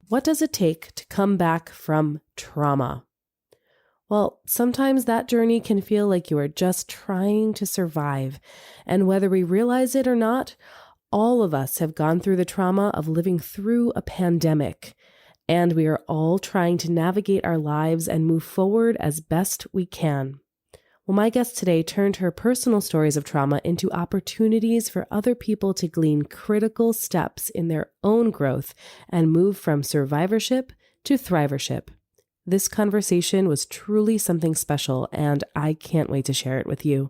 What does it take to come back from trauma? Well, sometimes that journey can feel like you are just trying to survive. And whether we realize it or not, all of us have gone through the trauma of living through a pandemic. And we are all trying to navigate our lives and move forward as best we can. Well, my guest today turned her personal stories of trauma into opportunities for other people to glean critical steps in their own growth and move from survivorship to thrivership. This conversation was truly something special, and I can't wait to share it with you.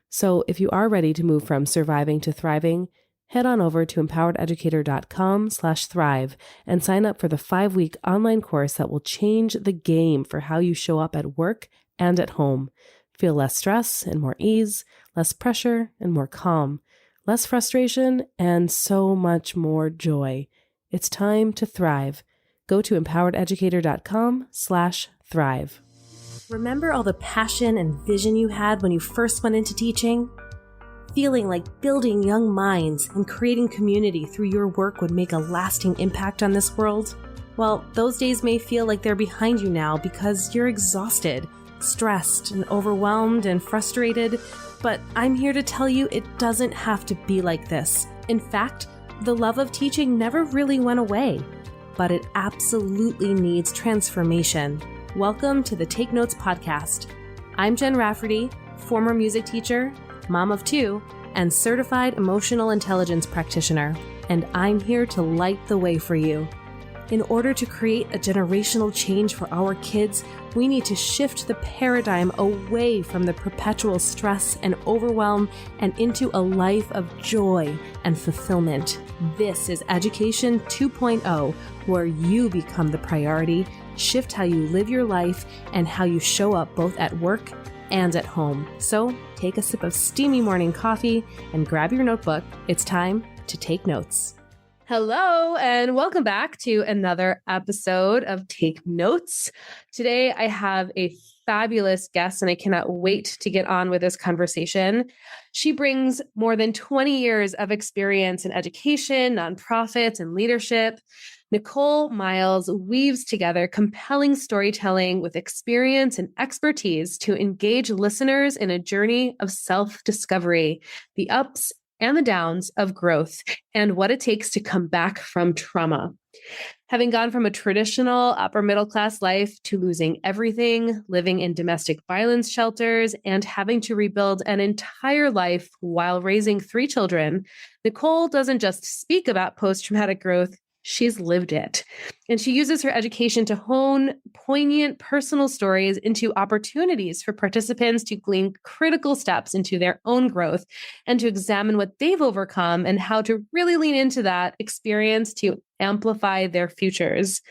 So if you are ready to move from surviving to thriving, head on over to empowerededucator.com/thrive and sign up for the 5-week online course that will change the game for how you show up at work and at home. Feel less stress and more ease, less pressure and more calm, less frustration and so much more joy. It's time to thrive. Go to empowerededucator.com/thrive. Remember all the passion and vision you had when you first went into teaching? Feeling like building young minds and creating community through your work would make a lasting impact on this world? Well, those days may feel like they're behind you now because you're exhausted, stressed and overwhelmed and frustrated, but I'm here to tell you it doesn't have to be like this. In fact, the love of teaching never really went away, but it absolutely needs transformation. Welcome to the Take Notes podcast. I'm Jen Rafferty, former music teacher, mom of 2, and certified emotional intelligence practitioner, and I'm here to light the way for you. In order to create a generational change for our kids, we need to shift the paradigm away from the perpetual stress and overwhelm and into a life of joy and fulfillment. This is Education 2.0, where you become the priority, shift how you live your life, and how you show up both at work and at home. So take a sip of steamy morning coffee and grab your notebook. It's time to take notes. Hello, and welcome back to another episode of Take Notes. Today, I have a fabulous guest, and I cannot wait to get on with this conversation. She brings more than 20 years of experience in education, nonprofits, and leadership. Nichole Myles weaves together compelling storytelling with experience and expertise to engage listeners in a journey of self-discovery, the ups and the downs of growth, and what it takes to come back from trauma. Having gone from a traditional upper middle class life to losing everything, living in domestic violence shelters, and having to rebuild an entire life while raising 3 children, Nichole doesn't just speak about post-traumatic growth, she's lived it. And she uses her education to hone poignant personal stories into opportunities for participants to glean critical steps into their own growth and to examine what they've overcome and how to really lean into that experience to amplify their futures.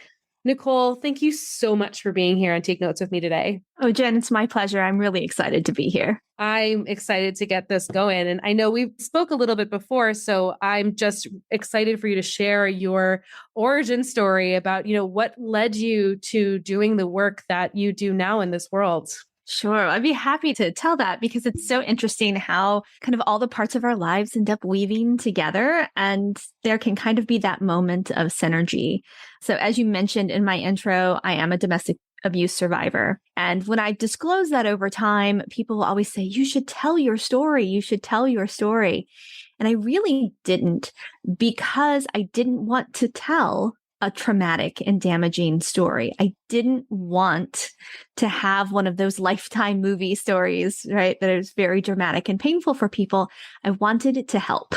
Nichole, thank you so much for being here and Take Notes with me today. Oh, Jen, it's my pleasure. I'm really excited to be here. I'm excited to get this going. And I know we spoke a little bit before, so I'm just excited for you to share your origin story about, what led you to doing the work that you do now in this world. Sure. I'd be happy to tell that because it's so interesting how kind of all the parts of our lives end up weaving together, and there can kind of be that moment of synergy. So as you mentioned in my intro, I am a domestic abuse survivor. And when I disclose that over time, people will always say, you should tell your story. You should tell your story. And I really didn't, because I didn't want to tell a traumatic and damaging story. I didn't want to have one of those Lifetime movie stories, right? That is very dramatic and painful for people. I wanted it to help.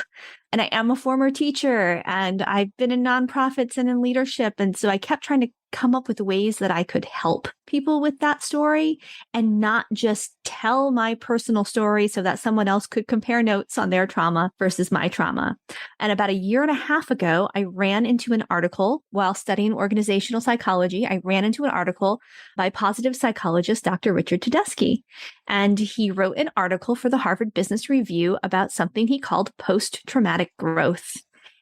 And I am a former teacher, and I've been in nonprofits and in leadership. And so I kept trying to come up with ways that I could help people with that story and not just tell my personal story so that someone else could compare notes on their trauma versus my trauma. And about 1.5 years ago, I ran into an article while studying organizational psychology. I ran into an article by positive psychologist, Dr. Richard Tedeschi. And he wrote an article for the Harvard Business Review about something he called post-traumatic growth.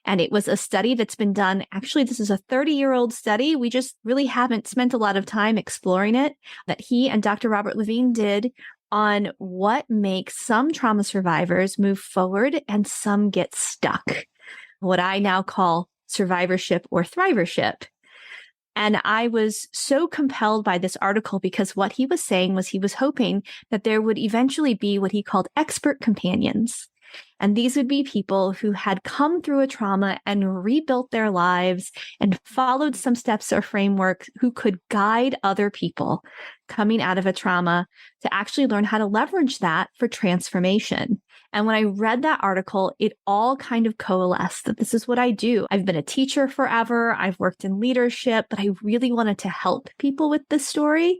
And it was a study that's been done. Actually, this is a 30-year-old study. We just really haven't spent a lot of time exploring it, that he and Dr. Robert Levine did on what makes some trauma survivors move forward and some get stuck. What I now call survivorship or thrivership. And I was so compelled by this article because what he was saying was he was hoping that there would eventually be what he called expert companions. And these would be people who had come through a trauma and rebuilt their lives and followed some steps or framework who could guide other people coming out of a trauma to actually learn how to leverage that for transformation. And when I read that article, it all kind of coalesced that this is what I do. I've been a teacher forever. I've worked in leadership, but I really wanted to help people with this story.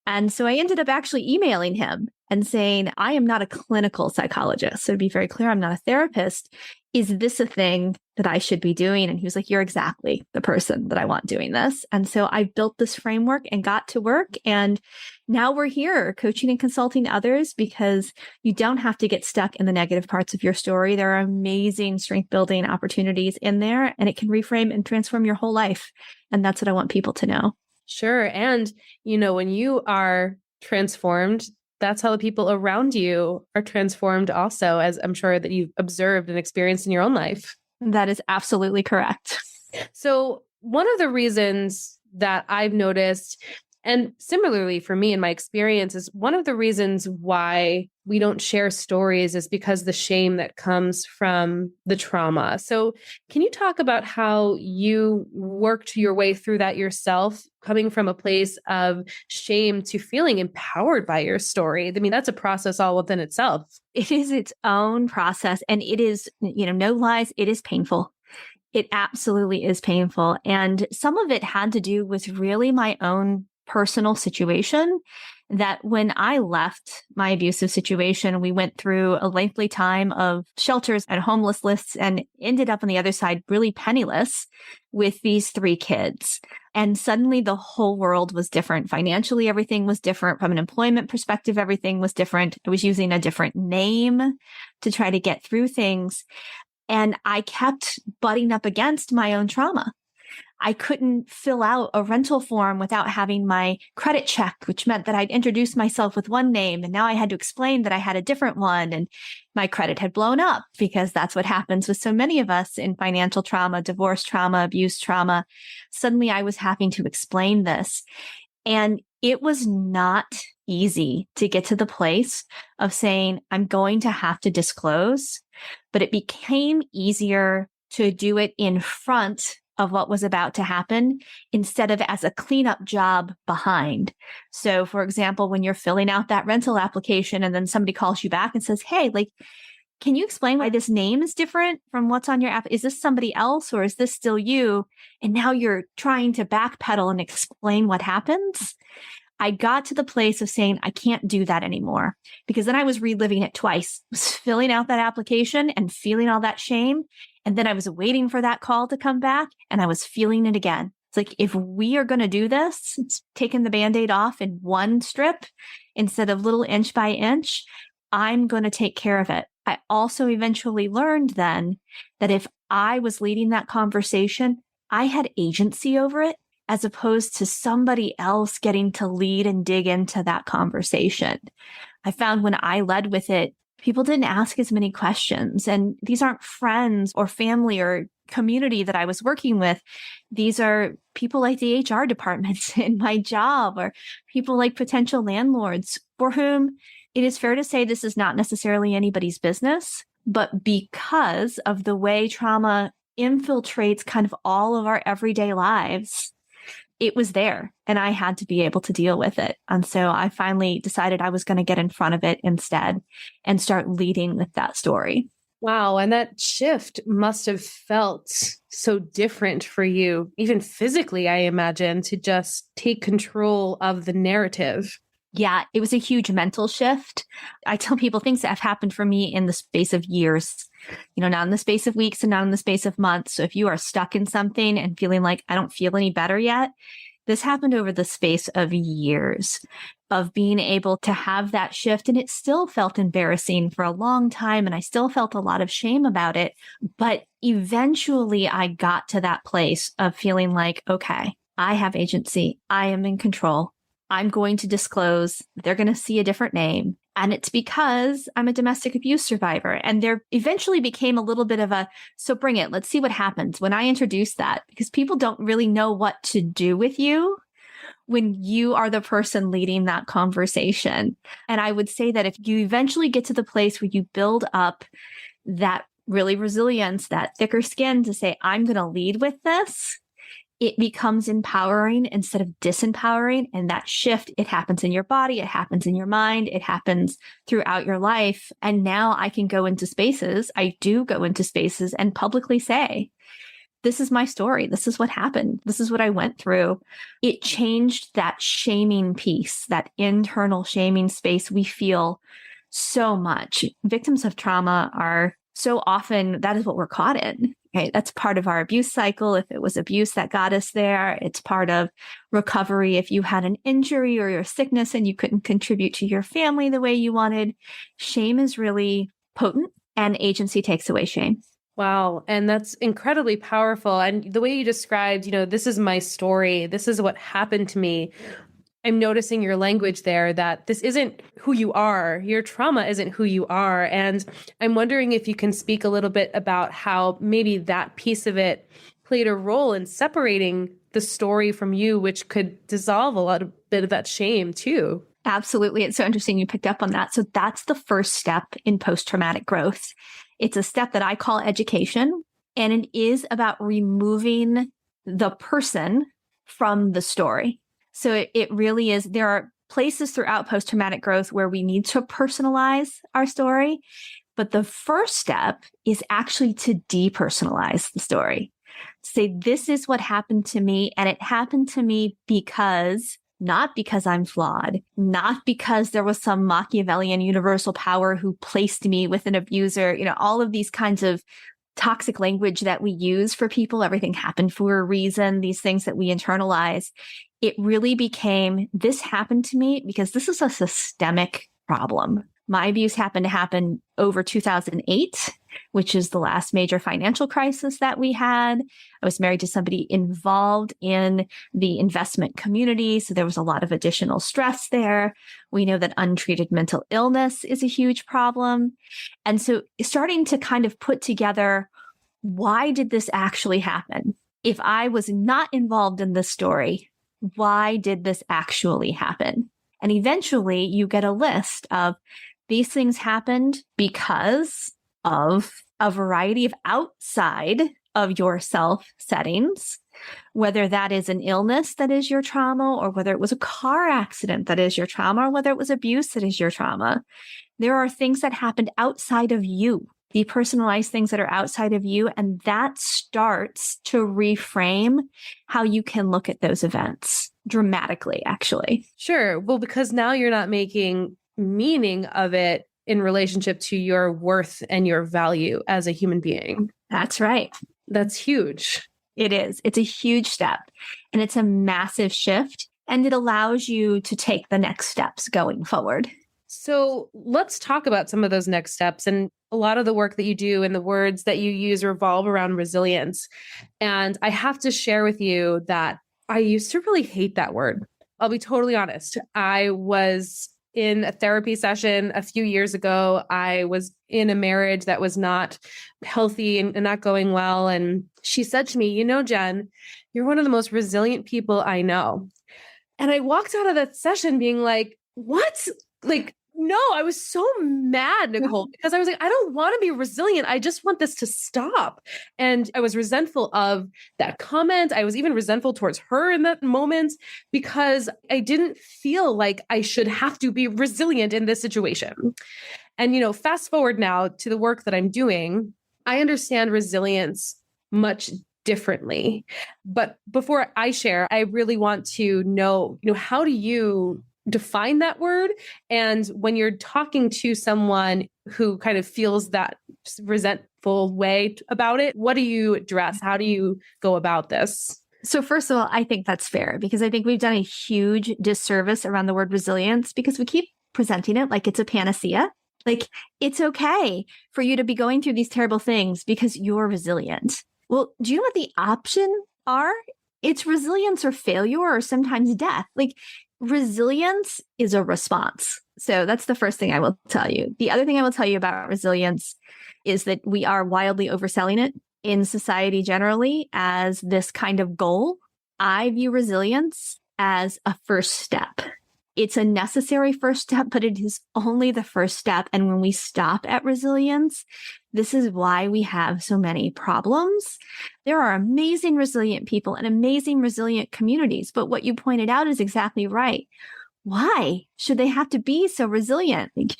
And so I ended up actually emailing him and saying, I am not a clinical psychologist. So to be very clear, I'm not a therapist. Is this a thing that I should be doing? And he was like, you're exactly the person that I want doing this. And so I built this framework and got to work. And now we're here coaching and consulting others because you don't have to get stuck in the negative parts of your story. There are amazing strength building opportunities in there, and it can reframe and transform your whole life. And that's what I want people to know. Sure. And, when you are transformed, that's how the people around you are transformed also, as I'm sure that you've observed and experienced in your own life. That is absolutely correct. So one of the reasons that I've noticed, and similarly for me in my experience, is one of the reasons why we don't share stories is because the shame that comes from the trauma. So can you talk about how you worked your way through that yourself, coming from a place of shame to feeling empowered by your story? I mean, that's a process all within itself. It is its own process. And it is, no lies, it is painful. It absolutely is painful. And some of it had to do with really my own personal situation, that when I left my abusive situation, we went through a lengthy time of shelters and homeless lists and ended up on the other side really penniless with these 3 kids. And suddenly the whole world was different. Financially, everything was different. From an employment perspective, everything was different. I was using a different name to try to get through things. And I kept butting up against my own trauma. I couldn't fill out a rental form without having my credit checked, which meant that I'd introduced myself with one name. And now I had to explain that I had a different one. And my credit had blown up because that's what happens with so many of us in financial trauma, divorce trauma, abuse trauma. Suddenly I was having to explain this. And it was not easy to get to the place of saying, I'm going to have to disclose, but it became easier to do it in front of what was about to happen instead of as a cleanup job behind. So for example, when you're filling out that rental application and then somebody calls you back and says, hey, can you explain why this name is different from what's on your app? Is this somebody else or is this still you? And now you're trying to backpedal and explain what happens. I got to the place of saying, I can't do that anymore, because then I was reliving it twice. I was filling out that application and feeling all that shame. And then I was waiting for that call to come back and I was feeling it again. It's like, if we are going to do this, it's taking the Band-Aid off in one strip instead of little inch by inch, I'm going to take care of it. I also eventually learned then that if I was leading that conversation, I had agency over it, as opposed to somebody else getting to lead and dig into that conversation. I found when I led with it, people didn't ask as many questions. And these aren't friends or family or community that I was working with. These are people like the HR departments in my job, or people like potential landlords for whom it is fair to say this is not necessarily anybody's business. But because of the way trauma infiltrates kind of all of our everyday lives, it was there and I had to be able to deal with it. And so I finally decided I was going to get in front of it instead and start leading with that story. Wow. And that shift must have felt so different for you, even physically, I imagine, to just take control of the narrative. Yeah, it was a huge mental shift. I tell people things that have happened for me in the space of years, not in the space of weeks and not in the space of months. So if you are stuck in something and feeling like I don't feel any better yet, this happened over the space of years of being able to have that shift. And it still felt embarrassing for a long time. And I still felt a lot of shame about it. But eventually I got to that place of feeling like, okay, I have agency. I am in control. I'm going to disclose. They're going to see a different name. And it's because I'm a domestic abuse survivor. And there eventually became a little bit of a, so bring it, let's see what happens when I introduce that, because people don't really know what to do with you when you are the person leading that conversation. And I would say that if you eventually get to the place where you build up that really resilience, that thicker skin to say, I'm going to lead with this, it becomes empowering instead of disempowering. And that shift, it happens in your body, it happens in your mind, it happens throughout your life. And now I can go into spaces, I do go into spaces and publicly say, this is my story. This is what happened. This is what I went through. It changed that shaming piece, that internal shaming space we feel so much. Victims of trauma are so often, that is what we're caught in, right? That's part of our abuse cycle. If it was abuse that got us there, it's part of recovery. If you had an injury or your sickness and you couldn't contribute to your family the way you wanted, shame is really potent, and agency takes away shame. Wow. And that's incredibly powerful. And the way you described, this is my story. This is what happened to me. I'm noticing your language there that this isn't who you are. Your trauma isn't who you are. And I'm wondering if you can speak a little bit about how maybe that piece of it played a role in separating the story from you, which could dissolve a bit of that shame too. Absolutely. It's so interesting you picked up on that. So that's the first step in post-traumatic growth. It's a step that I call education, and it is about removing the person from the story. So it really is, there are places throughout post-traumatic growth where we need to personalize our story. But the first step is actually to depersonalize the story. Say, this is what happened to me, and it happened to me because, not because I'm flawed, not because there was some Machiavellian universal power who placed me with an abuser, all of these kinds of toxic language that we use for people. Everything happened for a reason, these things that we internalize. It really became, this happened to me because this is a systemic problem. My abuse happened to happen over 2008, which is the last major financial crisis that we had. I was married to somebody involved in the investment community, so there was a lot of additional stress there. We know that untreated mental illness is a huge problem. And so starting to kind of put together, why did this actually happen? If I was not involved in this story, why did this actually happen? And eventually you get a list of these things happened because of a variety of outside of yourself settings, whether that is an illness that is your trauma, or whether it was a car accident that is your trauma, or whether it was abuse that is your trauma. There are things that happened outside of you, depersonalized things that are outside of you, and that starts to reframe how you can look at those events dramatically, actually. Sure. Well, because now you're not making meaning of it in relationship to your worth and your value as a human being. That's right. That's huge. It is. It's a huge step, and it's a massive shift, and it allows you to take the next steps going forward. So let's talk about some of those next steps. And a lot of the work that you do and the words that you use revolve around resilience. And I have to share with you that I used to really hate that word. I'll be totally honest. I was in a therapy session a few years ago. I was in a marriage that was not healthy and not going well. And she said to me, Jen, you're one of the most resilient people I know. And I walked out of that session being like, what? No, I was so mad, Nichole, because I was like, I don't want to be resilient. I just want this to stop. And I was resentful of that comment. I was even resentful towards her in that moment because I didn't feel like I should have to be resilient in this situation. And, fast forward now to the work that I'm doing, I understand resilience much differently. But before I share, I really want to know, how do you define that word? And when you're talking to someone who kind of feels that resentful way about it, what do you address? How do you go about this? So first of all, I think that's fair because I think we've done a huge disservice around the word resilience because we keep presenting it like it's a panacea. Like it's okay for you to be going through these terrible things because you're resilient. Well, do you know what the option are? It's resilience or failure or sometimes death. Like resilience is a response. So that's the first thing I will tell you. The other thing I will tell you about resilience is that we are wildly overselling it in society generally as this kind of goal. I view resilience as a first step. It's a necessary first step, but it is only the first step. And when we stop at resilience, this is why we have so many problems. There are amazing resilient people and amazing resilient communities, but what you pointed out is exactly right. Why should they have to be so resilient?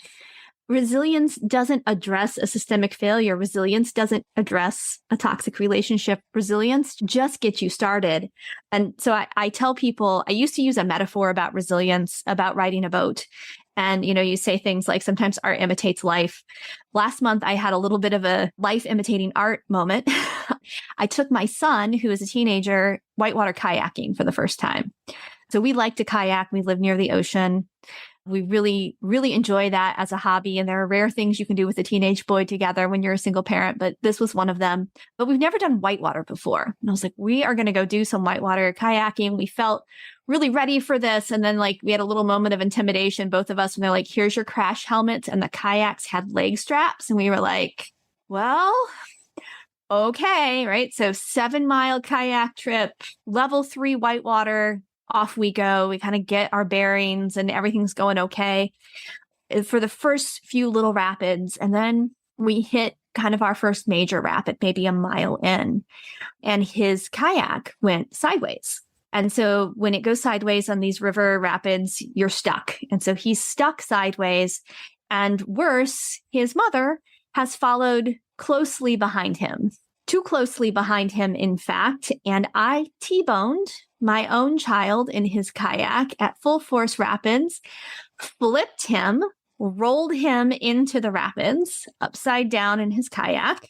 Resilience doesn't address a systemic failure. Resilience doesn't address a toxic relationship. Resilience just gets you started. And so I tell people, I used to use a metaphor about resilience, about riding a boat. And, you say things like sometimes art imitates life. Last month, I had a little bit of a life imitating art moment. I took my son, who is a teenager, whitewater kayaking for the first time. So we like to kayak. We live near the ocean. We really, really enjoy that as a hobby. And there are rare things you can do with a teenage boy together when you're a single parent, but this was one of them. But we've never done whitewater before. And I was like, we are going to go do some whitewater kayaking. We felt really ready for this. And then we had a little moment of intimidation, both of us, and they're like, here's your crash helmets. And the kayaks had leg straps. And we were like, well, okay, right? So 7-mile kayak trip, level 3 whitewater. Off we go. We kind of get our bearings and everything's going okay for the first few little rapids. And then we hit kind of our first major rapid, maybe a mile in, and his kayak went sideways. And so when it goes sideways on these river rapids, you're stuck. And so he's stuck sideways. And worse, his mother has followed closely behind him, too closely behind him, in fact. And I T-boned my own child in his kayak at full force rapids, flipped him, rolled him into the rapids upside down in his kayak.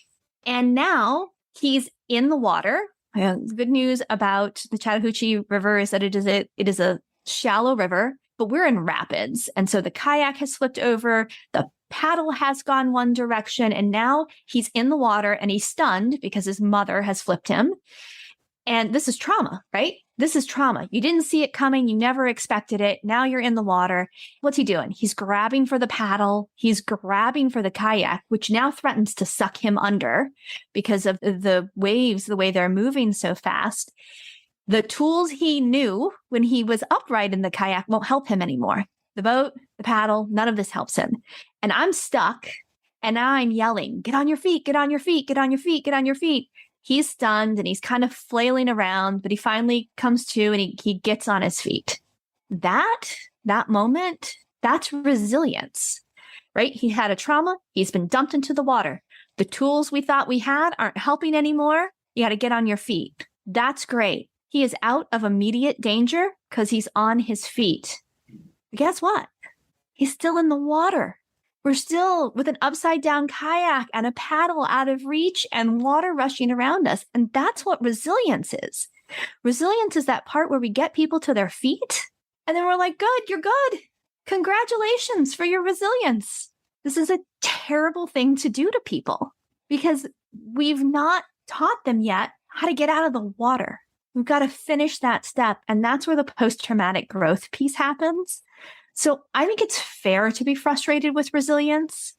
And now he's in the water. Good news about the Chattahoochee River is that it is a shallow river, but we're in rapids. And so the kayak has flipped over, the paddle has gone one direction, and now he's in the water and he's stunned because his mother has flipped him. And this is trauma, right? This is trauma. You didn't see it coming. You never expected it. Now you're in the water. What's he doing? He's grabbing for the paddle. He's grabbing for the kayak, which now threatens to suck him under because of the waves, the way they're moving so fast. The tools he knew when he was upright in the kayak won't help him anymore. The boat, the paddle, none of this helps him. And I'm stuck. And now I'm yelling, get on your feet, get on your feet, get on your feet, get on your feet. He's stunned and he's kind of flailing around, but he finally comes to and he gets on his feet. That moment, that's resilience, right? He had a trauma. He's been dumped into the water. The tools we thought we had aren't helping anymore. You got to get on your feet. That's great. He is out of immediate danger because he's on his feet. But guess what? He's still in the water. We're still with an upside down kayak and a paddle out of reach and water rushing around us. And that's what resilience is. Resilience is that part where we get people to their feet and then we're like, good, you're good. Congratulations for your resilience. This is a terrible thing to do to people because we've not taught them yet how to get out of the water. We've got to finish that step. And that's where the post-traumatic growth piece happens. So I think it's fair to be frustrated with resilience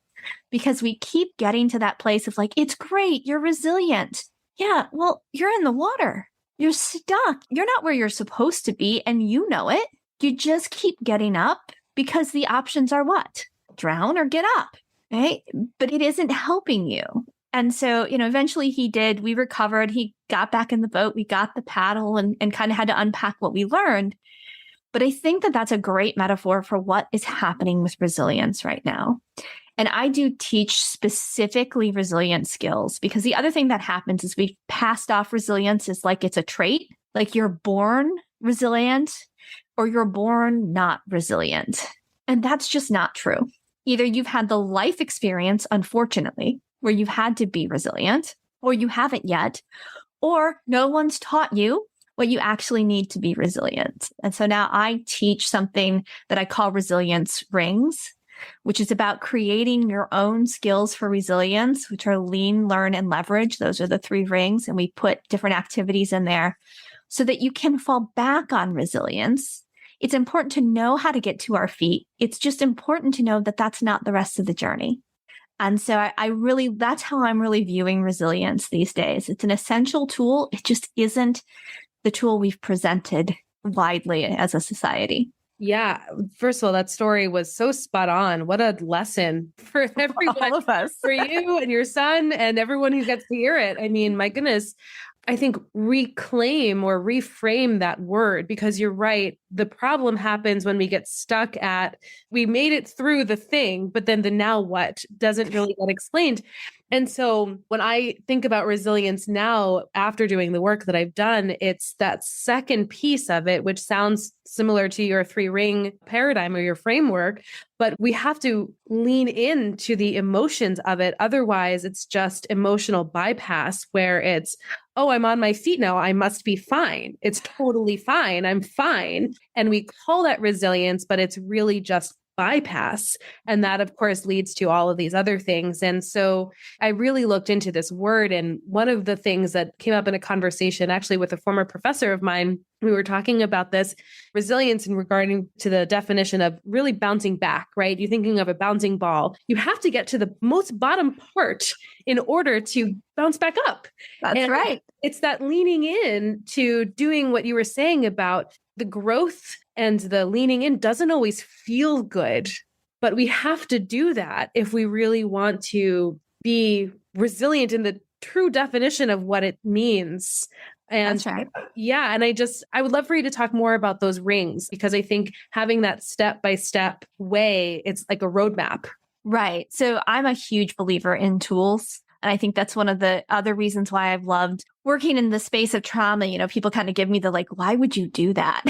because we keep getting to that place of like, it's great, you're resilient. Yeah, well, you're in the water. You're stuck. You're not where you're supposed to be, and you know it. You just keep getting up because the options are what? Drown or get up, right? But it isn't helping you. And so, eventually he did. We recovered. He got back in the boat. We got the paddle and kind of had to unpack what we learned. But I think that that's a great metaphor for what is happening with resilience right now. And I do teach specifically resilient skills because the other thing that happens is we've passed off resilience as like it's a trait, like you're born resilient or you're born not resilient. And that's just not true. Either you've had the life experience, unfortunately, where you've had to be resilient, or you haven't yet, or no one's taught you what you actually need to be resilient. And so now I teach something that I call resilience rings, which is about creating your own skills for resilience, which are lean, learn, and leverage. Those are the 3 rings. And we put different activities in there so that you can fall back on resilience it's important to know how to get to our feet. It's just important to know that that's not the rest of the journey. And so I really, that's how I'm really viewing resilience these days. It's an essential tool. It just isn't the tool we've presented widely as a society. Yeah. First of all, that story was so spot on. What a lesson for everyone, all of us, for you and your son and everyone who gets to hear it. I mean, my goodness, I think reclaim or reframe that word, because you're right. The problem happens when we get stuck at, we made it through the thing, but then the now what doesn't really get explained. And so when I think about resilience now, after doing the work that I've done, it's that second piece of it, which sounds similar to your 3-ring paradigm or your framework, but we have to lean into the emotions of it. Otherwise, it's just emotional bypass where it's, oh, I'm on my feet now. I must be fine. It's totally fine. I'm fine. And we call that resilience, but it's really just bypass. And that, of course, leads to all of these other things. And so I really looked into this word. And one of the things that came up in a conversation, actually with a former professor of mine, we were talking about this resilience in regarding to the definition of really bouncing back, right? You're thinking of a bouncing ball. You have to get to the most bottom part in order to bounce back up. That's right. It's that leaning in to doing what you were saying about the growth, and the leaning in doesn't always feel good, but we have to do that if we really want to be resilient in the true definition of what it means. And that's right. Yeah. And I would love for you to talk more about those rings, because I think having that step-by-step way, it's like a roadmap. Right. So I'm a huge believer in tools. And I think that's one of the other reasons why I've loved working in the space of trauma. You know, people kind of give me the why would you do that?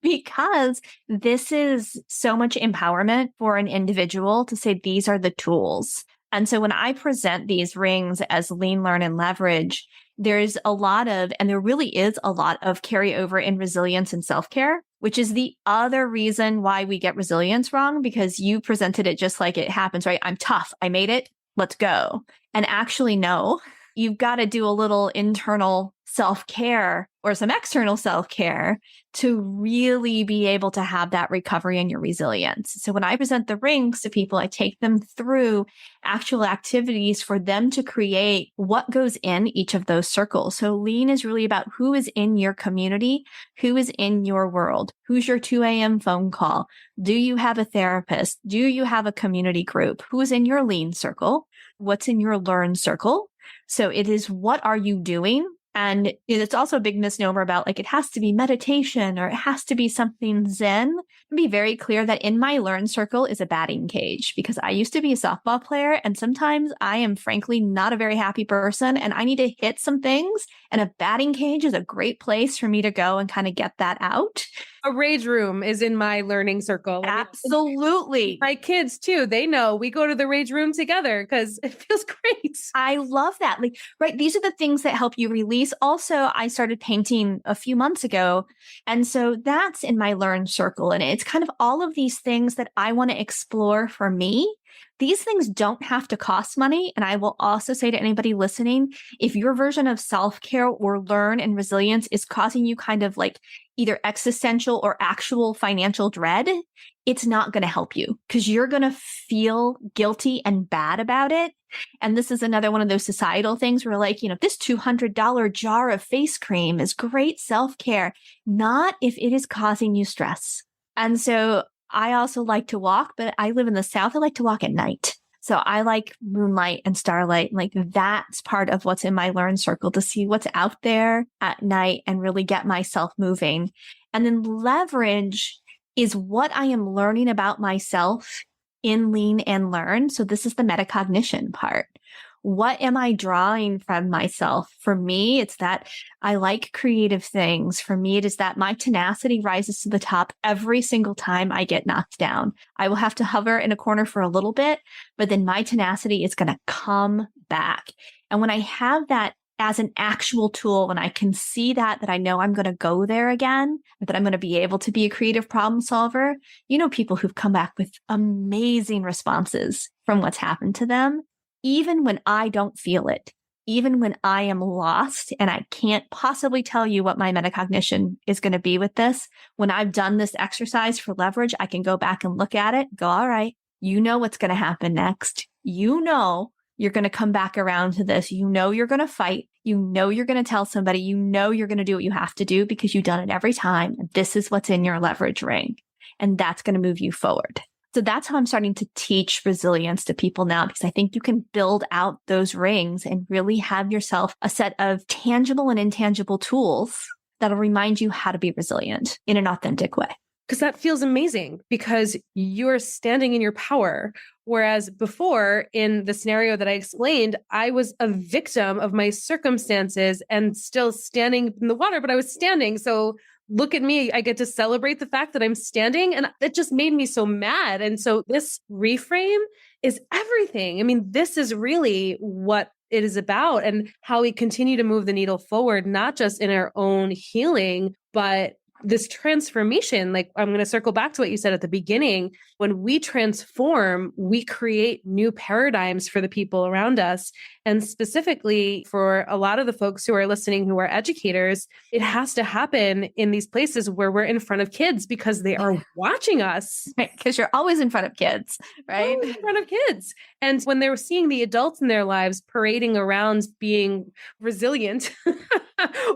Because this is so much empowerment for an individual to say, these are the tools. And so when I present these rings as lean, learn, and leverage, there's a lot of, and there really is a lot of carryover in resilience and self-care, which is the other reason why we get resilience wrong, because you presented it just like it happens, right? I'm tough. I made it. Let's go. And actually, no, you've got to do a little internal self-care or some external self-care to really be able to have that recovery and your resilience. So when I present the rings to people, I take them through actual activities for them to create what goes in each of those circles. So lean is really about who is in your community, who is in your world, who's your 2 a.m. phone call. Do you have a therapist? Do you have a community group? Who is in your lean circle? What's in your learn circle? So it is, what are you doing? And it's also a big misnomer about it has to be meditation or it has to be something Zen. Be very clear that in my learn circle is a batting cage, because I used to be a softball player and sometimes I am frankly not a very happy person and I need to hit some things, and a batting cage is a great place for me to go and kind of get that out. A rage room is in my learning circle. Absolutely. My kids too, they know we go to the rage room together because it feels great. I love that. Right. These are the things that help you release. Also, I started painting a few months ago. And so that's in my learn circle. And it's kind of all of these things that I want to explore for me. These things don't have to cost money. And I will also say to anybody listening, if your version of self-care or learn and resilience is causing you kind of either existential or actual financial dread, it's not going to help you, because you're going to feel guilty and bad about it. And this is another one of those societal things where this $200 jar of face cream is great self-care, not if it is causing you stress. And so I also like to walk, but I live in the South. I like to walk at night. So I like moonlight and starlight. That's part of what's in my learn circle, to see what's out there at night and really get myself moving. And then leverage is what I am learning about myself in lean and learn. So this is the metacognition part. What am I drawing from myself? For me, it's that I like creative things. For me, it is that my tenacity rises to the top every single time I get knocked down. I will have to hover in a corner for a little bit, but then my tenacity is going to come back. And when I have that as an actual tool, when I can see that I know I'm going to go there again, that I'm going to be able to be a creative problem solver, people who've come back with amazing responses from what's happened to them, even when I don't feel it. even when I am lost and I can't possibly tell you what my metacognition is going to be with this, when I've done this exercise for leverage, I can go back and look at it, go, all right, you know what's going to happen next. You know you're going to come back around to this. You know you're going to fight. You know you're going to tell somebody. You know you're going to do what you have to do because you've done it every time. This is what's in your leverage ring. And that's going to move you forward. So that's how I'm starting to teach resilience to people now, because I think you can build out those rings and really have yourself a set of tangible and intangible tools that'll remind you how to be resilient in an authentic way. Because that feels amazing because you're standing in your power. Whereas before, in the scenario that I explained, I was a victim of my circumstances and still standing in the water, but I was standing. So look at me, I get to celebrate the fact that I'm standing. And it just made me so mad. And so this reframe is everything. I mean, this is really what it is about and how we continue to move the needle forward, not just in our own healing, but this transformation. Like, I'm going to circle back to what you said at the beginning. When we transform, we create new paradigms for the people around us. And specifically for a lot of the folks who are listening, who are educators, it has to happen in these places where we're in front of kids because they are watching us. Right. Because you're always in front of kids, right? Always in front of kids. And when they're seeing the adults in their lives parading around being resilient,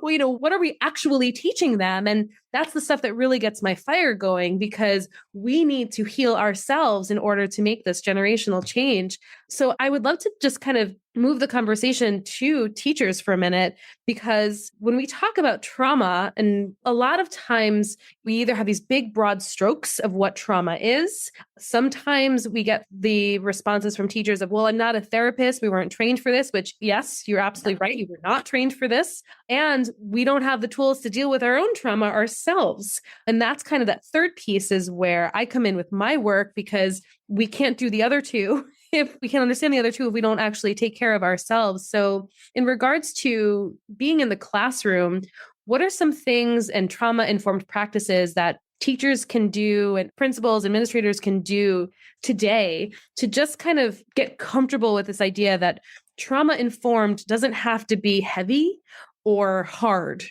well, what are we actually teaching them? And that's the stuff that really gets my fire going, because we need to heal ourselves in order to make this generational change. So I would love to just kind of move the conversation to teachers for a minute, because when we talk about trauma, and a lot of times we either have these big, broad strokes of what trauma is. Sometimes we get the responses from teachers of, well, I'm not a therapist. We weren't trained for this, which yes, you're absolutely right. You were not trained for this. And we don't have the tools to deal with our own trauma ourselves. And that's kind of that third piece is where I come in with my work, because we can't do the other two if we can understand the other two, if we don't actually take care of ourselves. So in regards to being in the classroom, what are some things and trauma-informed practices that teachers can do and principals, administrators can do today to just kind of get comfortable with this idea that trauma-informed doesn't have to be heavy or hard?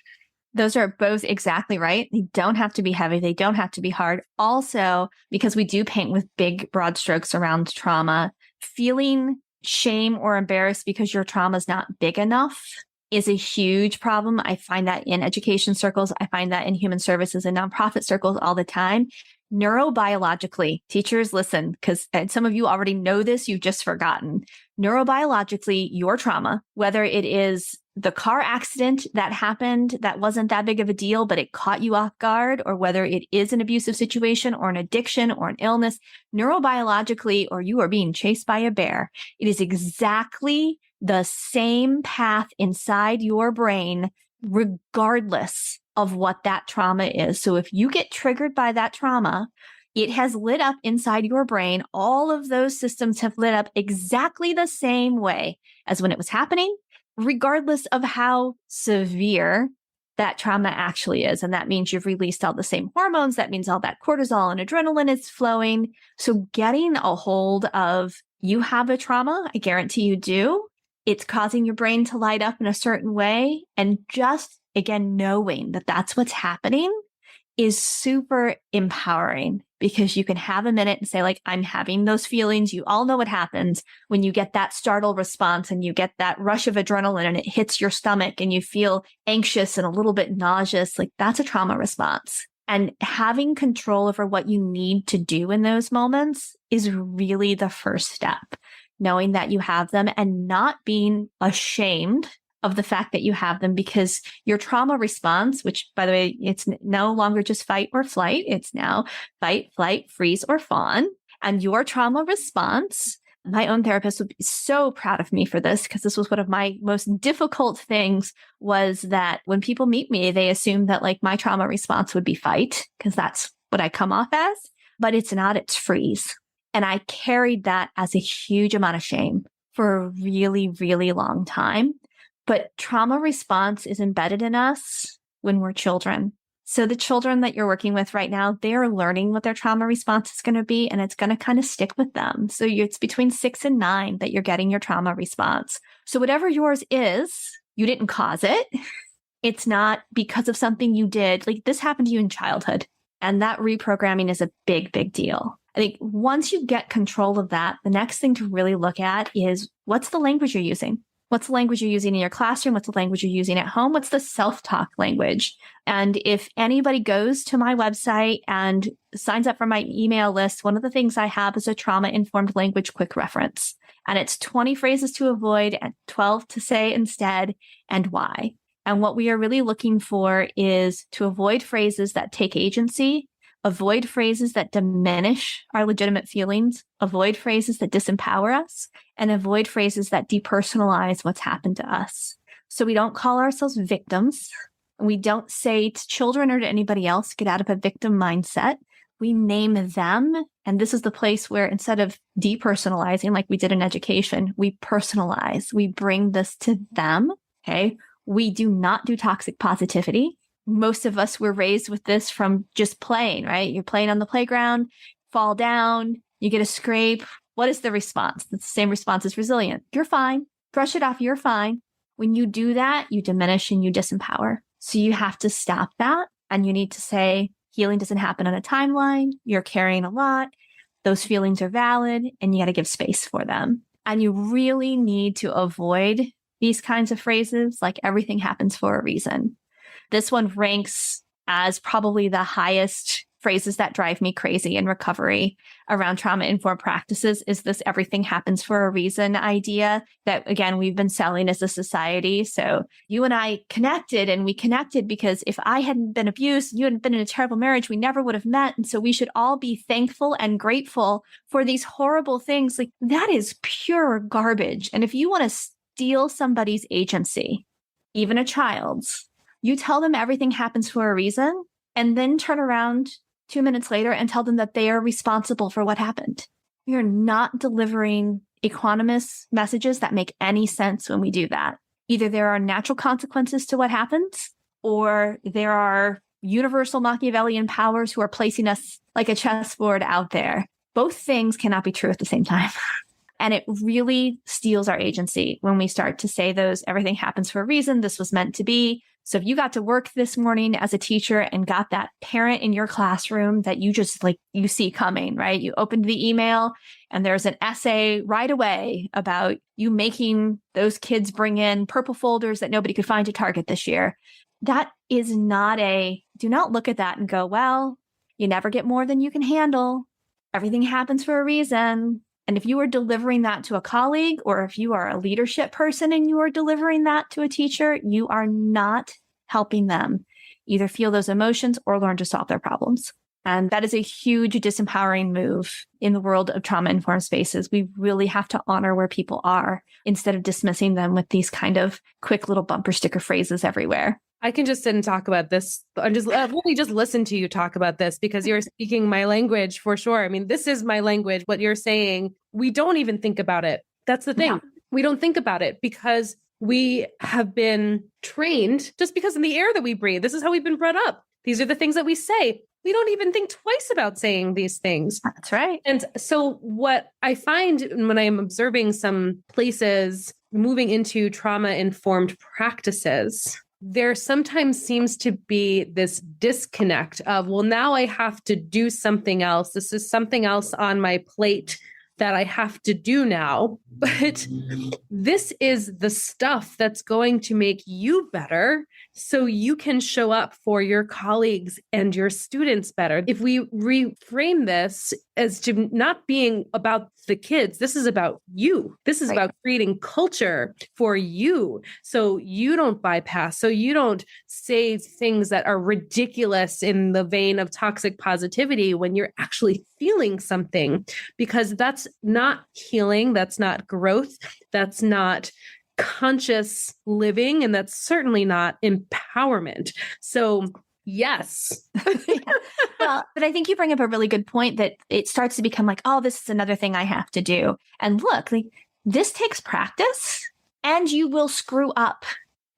Those are both exactly right. They don't have to be heavy. They don't have to be hard. Also, because we do paint with big, broad strokes around trauma, feeling shame or embarrassed because your trauma is not big enough is a huge problem. I find that in education circles. I find that in human services and nonprofit circles all the time. Neurobiologically, teachers, listen, because some of you already know this, you've just forgotten. Neurobiologically, your trauma, whether it is the car accident that happened that wasn't that big of a deal, but it caught you off guard, or whether it is an abusive situation or an addiction or an illness, neurobiologically, or you are being chased by a bear, it is exactly the same path inside your brain, regardless of what that trauma is. So if you get triggered by that trauma, it has lit up inside your brain. All of those systems have lit up exactly the same way as when it was happening, regardless of how severe that trauma actually is. And that means you've released all the same hormones. That means all that cortisol and adrenaline is flowing. So getting a hold of, you have a trauma, I guarantee you do. It's causing your brain to light up in a certain way. And just, again, knowing that that's what's happening is super empowering, because you can have a minute and say, like, I'm having those feelings. You all know what happens when you get that startle response and you get that rush of adrenaline and it hits your stomach and you feel anxious and a little bit nauseous. Like, that's a trauma response. And having control over what you need to do in those moments is really the first step. Knowing that you have them and not being ashamed of the fact that you have them, because your trauma response, which, by the way, it's no longer just fight or flight. It's now fight, flight, freeze, or fawn. And your trauma response, my own therapist would be so proud of me for this, because this was one of my most difficult things, was that when people meet me, they assume that, like, my trauma response would be fight, because that's what I come off as, but it's not, it's freeze. And I carried that as a huge amount of shame for a really, really long time. But trauma response is embedded in us when we're children. So the children that you're working with right now, they're learning what their trauma response is going to be, and it's going to kind of stick with them. So it's between 6 and 9 that you're getting your trauma response. So whatever yours is, you didn't cause it. It's not because of something you did. Like this happened to you in childhood. And that reprogramming is a big, big deal. I think once you get control of that, the next thing to really look at is what's the language you're using? What's the language you're using in your classroom? What's the language you're using at home? What's the self-talk language? And if anybody goes to my website and signs up for my email list, one of the things I have is a trauma-informed language quick reference. And it's 20 phrases to avoid and 12 to say instead, and why. And what we are really looking for is to avoid phrases that take agency, avoid phrases that diminish our legitimate feelings, avoid phrases that disempower us, and avoid phrases that depersonalize what's happened to us. So we don't call ourselves victims. We don't say to children or to anybody else, get out of a victim mindset. We name them. And this is the place where instead of depersonalizing like we did in education, we personalize. We bring this to them. Okay. We do not do toxic positivity. Most of us were raised with this from just playing, right? You're playing on the playground, fall down, you get a scrape. What is the response? It's the same response as resilient. You're fine. Brush it off. You're fine. When you do that, you diminish and you disempower. So you have to stop that. And you need to say, healing doesn't happen on a timeline. You're carrying a lot. Those feelings are valid and you got to give space for them. And you really need to avoid these kinds of phrases like everything happens for a reason. This one ranks as probably the highest phrases that drive me crazy in recovery around trauma-informed practices is this everything happens for a reason idea that, again, we've been selling as a society. So you and I connected, and we connected because if I hadn't been abused, you hadn't been in a terrible marriage, we never would have met. And so we should all be thankful and grateful for these horrible things. Like that is pure garbage. And if you want to steal somebody's agency, even a child's, you tell them everything happens for a reason and then turn around 2 minutes later and tell them that they are responsible for what happened. We are not delivering equanimous messages that make any sense when we do that. Either there are natural consequences to what happens, or there are universal Machiavellian powers who are placing us like a chessboard out there. Both things cannot be true at the same time. And it really steals our agency when we start to say those, everything happens for a reason, this was meant to be. So if you got to work this morning as a teacher and got that parent in your classroom that you just like, you see coming, right? You opened the email and there's an essay right away about you making those kids bring in purple folders that nobody could find at Target this year. That is not do not look at that and go, well, you never get more than you can handle. Everything happens for a reason. And if you are delivering that to a colleague, or if you are a leadership person and you are delivering that to a teacher, you are not helping them either feel those emotions or learn to solve their problems. And that is a huge disempowering move in the world of trauma-informed spaces. We really have to honor where people are instead of dismissing them with these kind of quick little bumper sticker phrases everywhere. I can just sit and talk about this. I'm just really just listen to you talk about this because you're speaking my language for sure. I mean, this is my language. What you're saying, we don't even think about it. That's the thing. Yeah. We don't think about it because we have been trained just because in the air that we breathe. This is how we've been brought up. These are the things that we say. We don't even think twice about saying these things. That's right. And so what I find when I'm observing some places moving into trauma-informed practices, there sometimes seems to be this disconnect of, well, now I have to do something else. This is something else on my plate that I have to do now. But this is the stuff that's going to make you better so you can show up for your colleagues and your students better. If we reframe this as to not being about the kids, this is about you. This is about creating culture for you. So you don't bypass, so you don't say things that are ridiculous in the vein of toxic positivity when you're actually feeling something, because that's not healing. That's not growth. That's not conscious living. And that's certainly not empowerment. So yes. Well, but I think you bring up a really good point that it starts to become like, oh, this is another thing I have to do. And look, like this takes practice and you will screw up.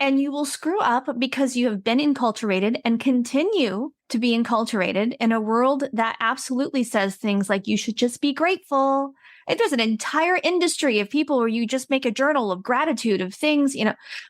And you will screw up because you have been enculturated and continue to be enculturated in a world that absolutely says things like you should just be grateful. And there's an entire industry of people where you just make a journal of gratitude of things.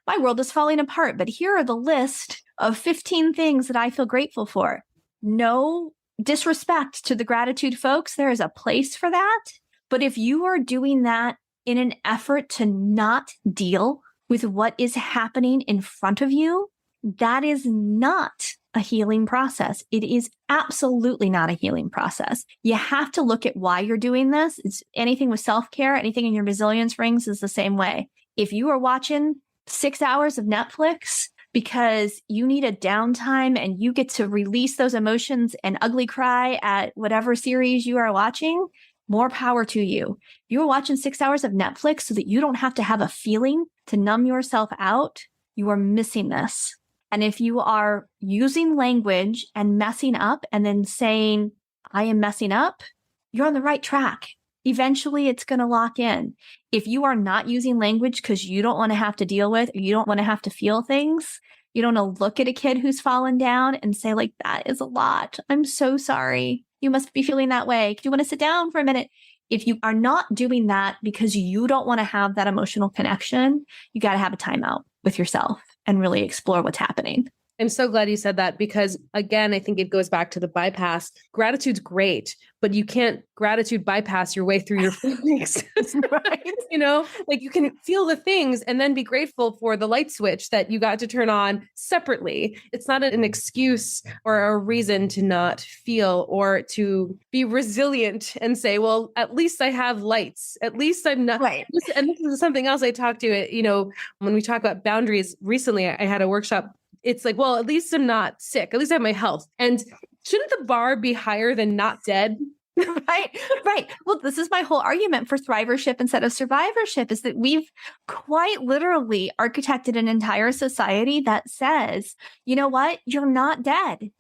My world is falling apart, but here are the list of 15 things that I feel grateful for. No disrespect to the gratitude folks. There is a place for that. But if you are doing that in an effort to not deal with what is happening in front of you, that is not a healing process. It is absolutely not a healing process. You have to look at why you're doing this. It's anything with self-care, anything in your resilience rings is the same way. If you are watching 6 hours of Netflix because you need a downtime and you get to release those emotions and ugly cry at whatever series you are watching, more power to you. You're watching 6 hours of Netflix so that you don't have to have a feeling to numb yourself out. You are missing this. And if you are using language and messing up and then saying, I am messing up, you're on the right track. Eventually it's going to lock in. If you are not using language because you don't want to have to deal with, or you don't want to have to feel things, you don't want to look at a kid who's fallen down and say like, that is a lot. I'm so sorry. You must be feeling that way. Do you want to sit down for a minute? If you are not doing that because you don't want to have that emotional connection, you got to have a timeout with yourself and really explore what's happening. I'm so glad you said that because, again, I think it goes back to the bypass. Gratitude's great, but you can't gratitude bypass your way through your feelings, right? Like you can feel the things and then be grateful for the light switch that you got to turn on separately. It's not an excuse or a reason to not feel or to be resilient and say, well, at least I have lights. At least I'm not. Right. And this is something else I talked to, when we talk about boundaries recently, I had a workshop. It's like, well, at least I'm not sick. At least I have my health. And shouldn't the bar be higher than not dead? Right. Well, this is my whole argument for thrivership instead of survivorship is that we've quite literally architected an entire society that says, you know what? You're not dead.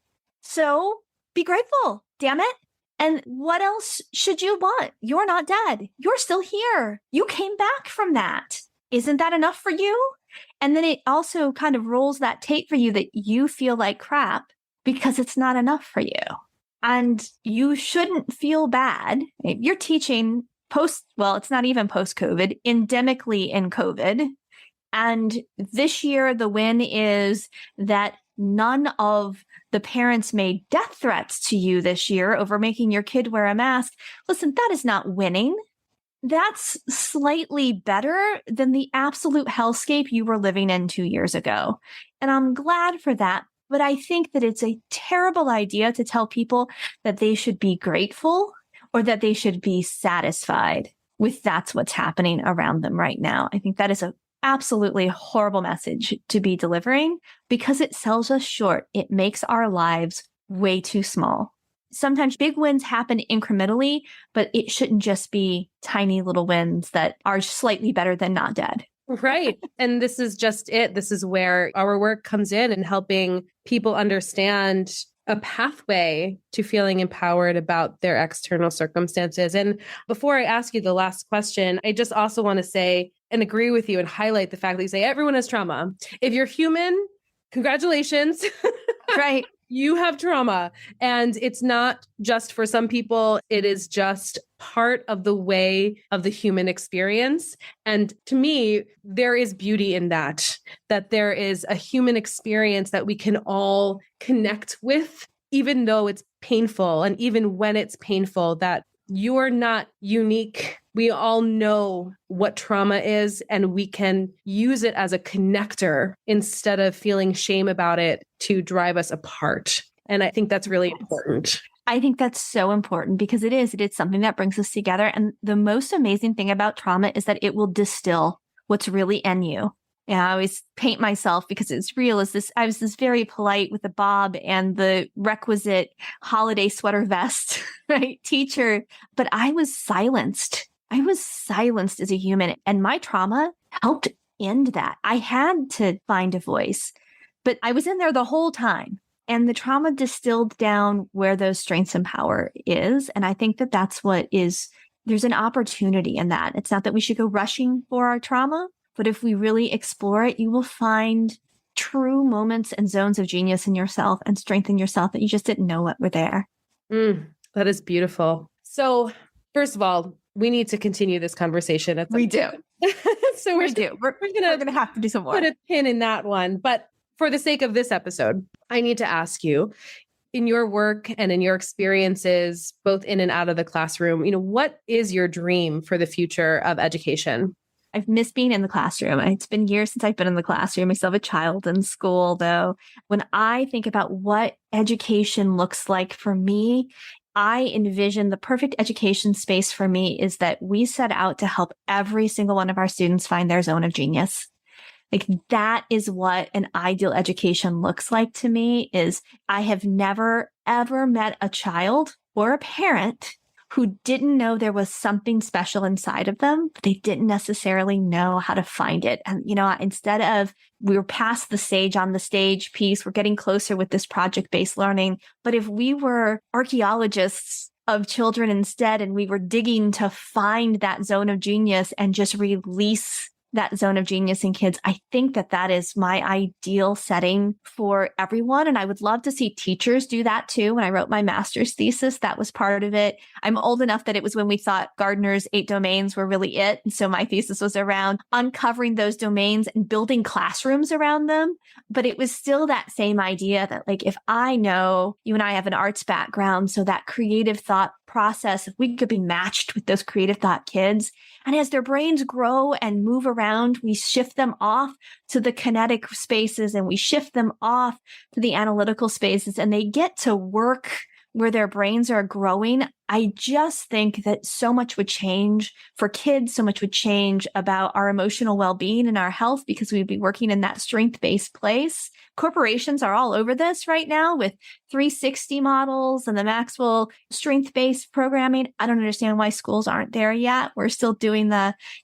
So be grateful, damn it. And what else should you want? You're not dead. You're still here. You came back from that. Isn't that enough for you? And then it also kind of rolls that tape for you that you feel like crap because it's not enough for you. And you shouldn't feel bad. You're teaching it's not even post-COVID, endemically in COVID. And this year, the win is that none of the parents made death threats to you this year over making your kid wear a mask. Listen, that is not winning. That's slightly better than the absolute hellscape you were living in 2 years ago. And I'm glad for that. But I think that it's a terrible idea to tell people that they should be grateful or that they should be satisfied with that's what's happening around them right now. I think that is an absolutely horrible message to be delivering because it sells us short. It makes our lives way too small. Sometimes big wins happen incrementally, but it shouldn't just be tiny little wins that are slightly better than not dead. Right. And this is just it. This is where our work comes in helping people understand a pathway to feeling empowered about their external circumstances. And before I ask you the last question, I just also want to say and agree with you and highlight the fact that you say everyone has trauma. If you're human, congratulations. Right. You have trauma, and it's not just for some people. It is just part of the way of the human experience. And to me, there is beauty in that there is a human experience that we can all connect with, even though it's painful. And even when it's painful, that you're not unique. We all know what trauma is, and we can use it as a connector instead of feeling shame about it to drive us apart. And I think that's really important. I think that's so important because it is something that brings us together. And the most amazing thing about trauma is that it will distill what's really in you. And I always paint myself because it's real. I was this very polite with the bob and the requisite holiday sweater vest, right? Teacher, but I was silenced. I was silenced as a human, and my trauma helped end that. I had to find a voice, but I was in there the whole time. And the trauma distilled down where those strengths and power is. And I think that that's there's an opportunity in that. It's not that we should go rushing for our trauma, But if we really explore it, you will find true moments and zones of genius in yourself and strength in yourself that you just didn't know what were there. That is beautiful. So first of all, we need to continue this conversation. We do. So We're going to have to do some more. Put a pin in that one. But for the sake of this episode, I need to ask you, in your work and in your experiences, both in and out of the classroom, what is your dream for the future of education? I've missed being in the classroom. It's been years since I've been in the classroom. I still have a child in school, though. When I think about what education looks like for me, I envision the perfect education space for me is that we set out to help every single one of our students find their zone of genius. Like that is what an ideal education looks like to me. Is I have never, ever met a child or a parent who didn't know there was something special inside of them, but they didn't necessarily know how to find it. And, instead of we were past the sage on the stage piece, we're getting closer with this project-based learning. But if we were archaeologists of children instead, and we were digging to find that zone of genius and just release that zone of genius in kids, I think that is my ideal setting for everyone. And I would love to see teachers do that too. When I wrote my master's thesis, that was part of it. I'm old enough that it was when we thought Gardner's 8 domains were really it. And so my thesis was around uncovering those domains and building classrooms around them. But it was still that same idea that like, if I know you and I have an arts background, so that creative thought process, if we could be matched with those creative thought kids, and as their brains grow and move around, we shift them off to the kinetic spaces and we shift them off to the analytical spaces, and they get to work where their brains are growing. I just think that so much would change for kids, so much would change about our emotional well-being and our health because we'd be working in that strength-based place. Corporations are all over this right now with 360 models and the Maxwell strength-based programming. I don't understand why schools aren't there yet. We're still doing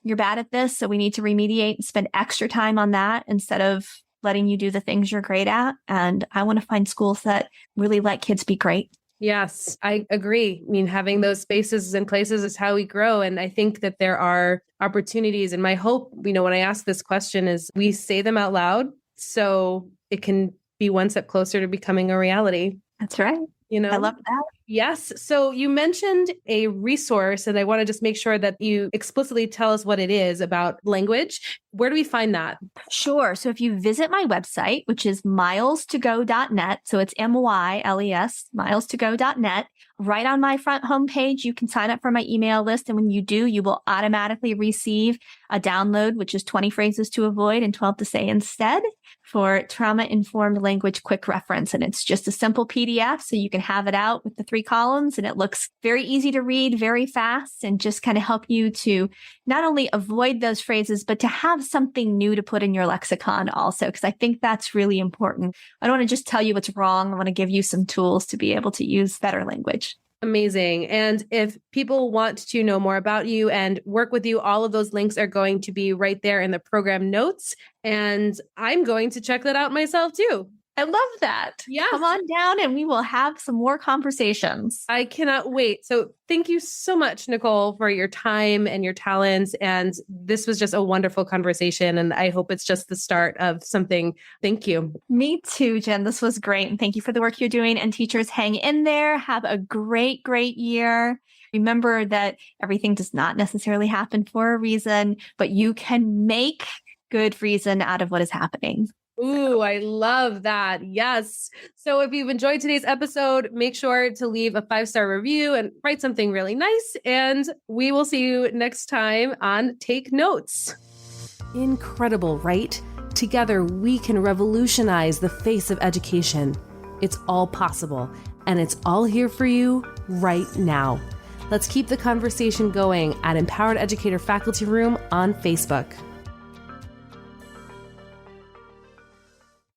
you're bad at this, so we need to remediate and spend extra time on that instead of letting you do the things you're great at. And I want to find schools that really let kids be great. Yes, I agree. I mean, having those spaces and places is how we grow. And I think that there are opportunities. And my hope, when I ask this question is we say them out loud so it can be one step closer to becoming a reality. That's right. I love that. Yes. So you mentioned a resource, and I want to just make sure that you explicitly tell us what it is about language. Where do we find that? Sure. So if you visit my website, which is myles2go.net, so it's MYLES, myles2go.net, right on my front homepage, you can sign up for my email list. And when you do, you will automatically receive a download, which is 20 phrases to avoid and 12 to say instead for trauma-informed language quick reference. And it's just a simple PDF, so you can have it out with the 3 columns, and it looks very easy to read, very fast, and just kind of help you to not only avoid those phrases, but to have something new to put in your lexicon also, because I think that's really important. I don't want to just tell you what's wrong. I want to give you some tools to be able to use better language. Amazing. And if people want to know more about you and work with you, all of those links are going to be right there in the program notes. And I'm going to check that out myself too. I love that. Yeah. Come on down and we will have some more conversations. I cannot wait. So thank you so much, Nichole, for your time and your talents. And this was just a wonderful conversation. And I hope it's just the start of something. Thank you. Me too, Jen. This was great. And thank you for the work you're doing. And teachers, hang in there. Have a great, great year. Remember that everything does not necessarily happen for a reason, but you can make good reason out of what is happening. Ooh, I love that. Yes. So if you've enjoyed today's episode, make sure to leave a 5-star review and write something really nice. And we will see you next time on Take Notes. Incredible, right? Together, we can revolutionize the face of education. It's all possible, and it's all here for you right now. Let's keep the conversation going at Empowered Educator Faculty Room on Facebook.